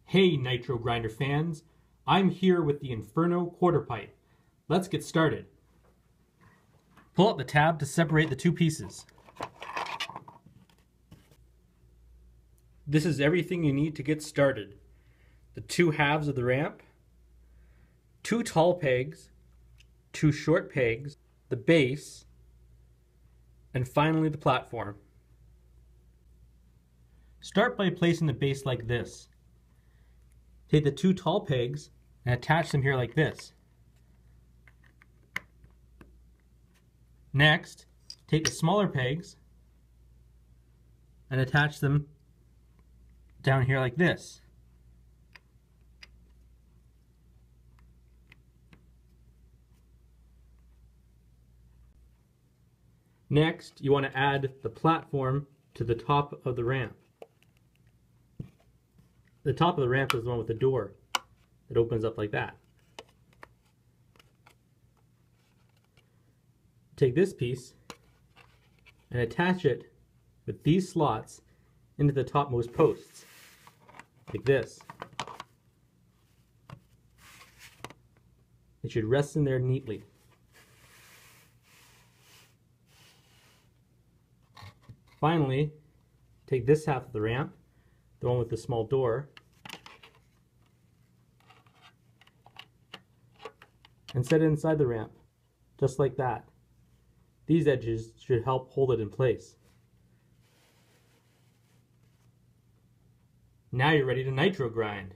Hey Nitro Grinder fans, I'm here with the Inferno quarter pipe. Let's get started. Pull out the tab to separate the two pieces. This is everything you need to get started. The two halves of the ramp, two tall pegs, two short pegs, the base, and finally the platform. Start by placing the base like this. Take the two tall pegs and attach them here like this. Next, take the smaller pegs and attach them down here like this. Next, you want to add the platform to the top of the ramp. The top of the ramp is the one with the door that opens up like that. Take this piece and attach it with these slots into the topmost posts, like this. It should rest in there neatly. Finally, take this half of the ramp, the one with the small door, and set it inside the ramp, just like that. These edges should help hold it in place. Now you're ready to nitro grind.